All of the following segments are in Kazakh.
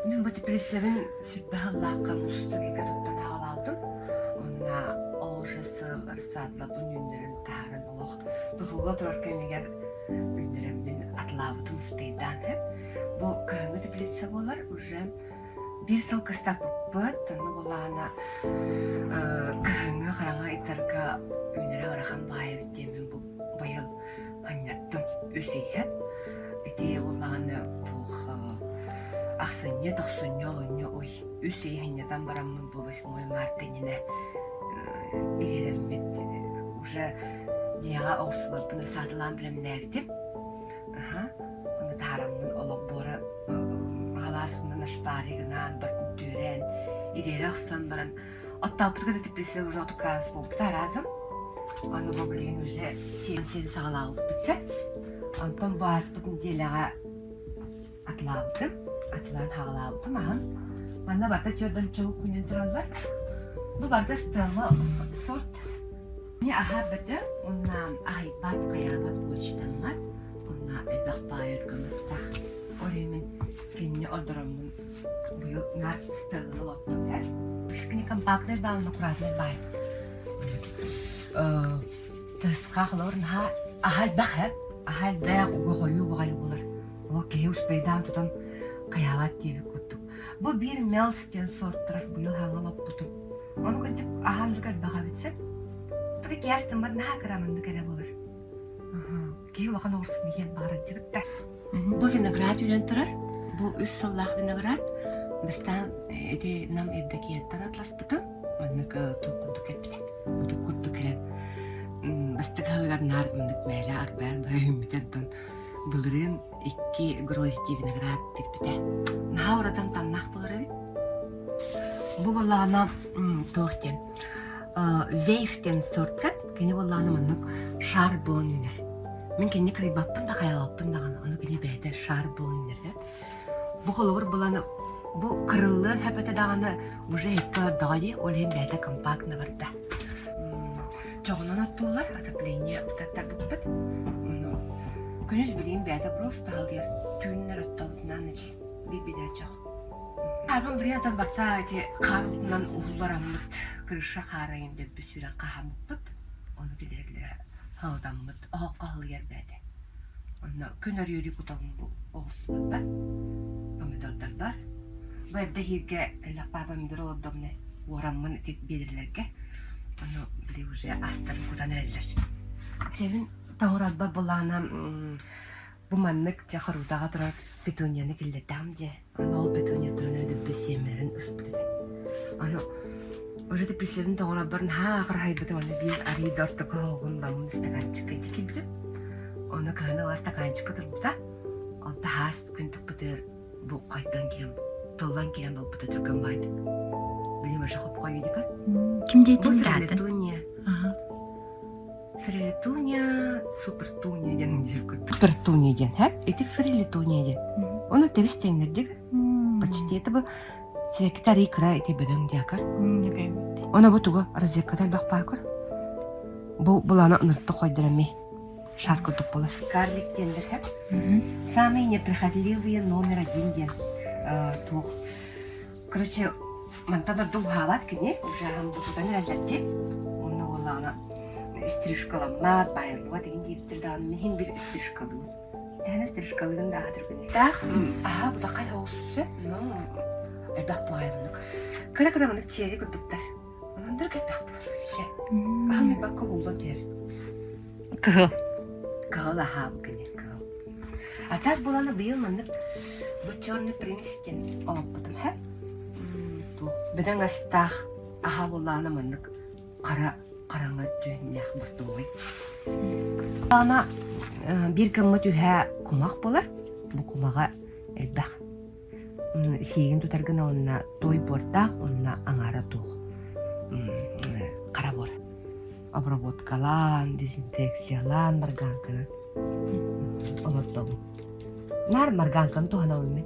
Мен bu depresiyaven sürtbahallaqqa mustaqilga tuttan ağladım. Ona oğuşası ırsatla bu günlerin tarın oluq. Tutulga turarken eğer günlerin ben atlavdım speydan hep. Bu kırmızı depresiya bolar. Уже bir sıl kıstak buppat. Tanı bolağına kırmızı qaranga itarga günlere arakan bayı bittiğimin bu bayıl hanyattım ösey hep. Ete bolağına Ахсанья тахсанья лонья ой үсей ханьядан барамын bu 8 мартынина ирерэммит уже дияга орсулаппын сатылан билем нәвитим оны тарамын олог бора халас унан ашпаригынан бартын түрен ирере ахсан баран оттапытыга да депрессия уже отукас болуп таразым аны боблин уже сен сагалагып битсе антон баспытын делага атлаптым Atılan hağlattı mağın. Bana barda çöden çabuk günün duranlar. Bu barda stella sort. Ne aha bede, ona ahibat kayabat buluştan var. Ona elbaq bayır gımızdak. Orayımın kendini orduramın. Bu yıl nar stella lottum her. Şıkını kampakta bağını kuratını bay. Tısqaqlorun ha ahal baq hep. Ahal baq uğuyu uğayı bulur. O kehius beydan tutan Kayavat diye bir kutu. Bu bir Melsten sortlar bu yıl hangalap butum. Onu küçük ahanızgar bakabitsem. Tabii ki yastım var naha karamandı kara bulur. Ki vakan olsun diye bağırıcı bitti. Bu vinagrat yönetilir. Bu 3 yıllık vinagrat. Bizden nam evdeki yerden atlas butum. Onu tukurduk hep bile. Bu da kurduk hep. Bizde kahılar nar mındık meyle arber bayım biten Bulurun 2 grozdi vinagrat bir bide. Naha oradan tannak bulur evet. Bu balağına torten. Veiften sortsak, kini balağına manlık şarbon üner. Men kini kribappın da kayabappın da onu kini beyder şarbon üner. Bu kolor balağına, bu kırıllığın hepete dağını уже hektar dağı, ol hem beyder kompakna var da. Çoğunan attılar, ataplenya tutatlar bukbat. Күнүз билейин бәді просто алдыр түйіннер оттауытынан іч бейбедер жоқ. Қарбын бір ядан барта қарбынан ұғыларамыд кіріша қарайын деп бүсірен қағамыппыд. Оны келер ғалданмыд, оғаққа ғылыр бәді. Оны күн өрі күтауын бұл оғырсымыд бар, помидордар бар. Бұл әдді хирге лақпа помидор олдымны орамын бедірлерге. Оны біле уже астарын күтаныр әлдер. Севін Таңырат бар болағына бұл маннық жақырудаға тұрар петунияны келдетам де. Ол петуния тұрын өді бөсемерін ұспыды. Уже депрессивін таңырат барын хағыр хайбытым оны бір арий дорттықы оғын бамын стаканчыққа еті келбілім. Оны кағаны оға стаканчыққа тұрбыда. Онда хас күнтік бұтыр бұл қайттан керем, толлан керем бұл бұты түрген байды. Білем өші қоп қой едікір. Кім дейтін бұратын? Бұл фрелетуния. Фрелетуния, супертуния ден жүргіт. Супертуния ден, хәп? Эти фрелетуния ден. Оны тәбіс тәңдер дегір. Почти это бұл свекітар икра эти бөдің декір. Оны бұл тұғы разеккадар бақпа көр. Бұл ана ұныртты қойдыраме. Шаркырдық болар. Карлик дендер, хәп? Самый неприхотливые номер 1 ден. Туқ. Короче, мантадар дұл хават кіне, уже ғамбұтудан әлдерде. Оны ол ана стрижкаламат, байырлыға деген дейіптерді аны мен бір стрижкалығын. Тәні стрижкалығын да атыр күнде. Тақ, бұда қай ауысысы? Әлбәқ байымдық. Кіра-кіра мұнық тері күрдіктер. Онандар кәлбәқ болыр өсіше. Аны бақ қылуылы дер. Кығыл. Кығыл аға бұл күнде, кығыл. Атақ боланы бұйыл мұнық бұл чорны принстен олып бұтым, хәп? Бұдан астақ аға боланы мұнық қараңа түйіннәқ бұрды ой. Ана бір кімі түйә құмақ болар. Бұл құмаға әлбәқ. Сегін тұтарғына онына той бордақ, онына аңара тұқ. Қара бор. Обработкалан, дезинфекциялан марганканы. Олар тоғын. Нар марганканы тұғана оймен.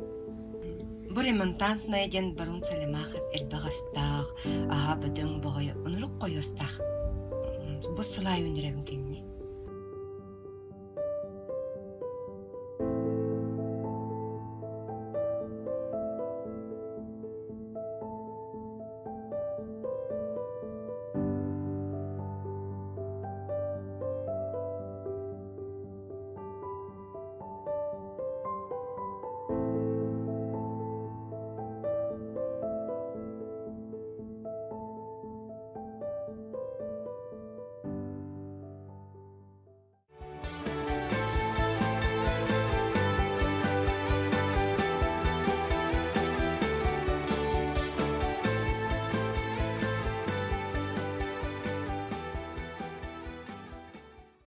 Бұл ремонтантна еден барун салемақыт әлбәғастақ, аға бөдің бұғайы ұнырық қойыстақ. Бұл сылай өнерем кенне.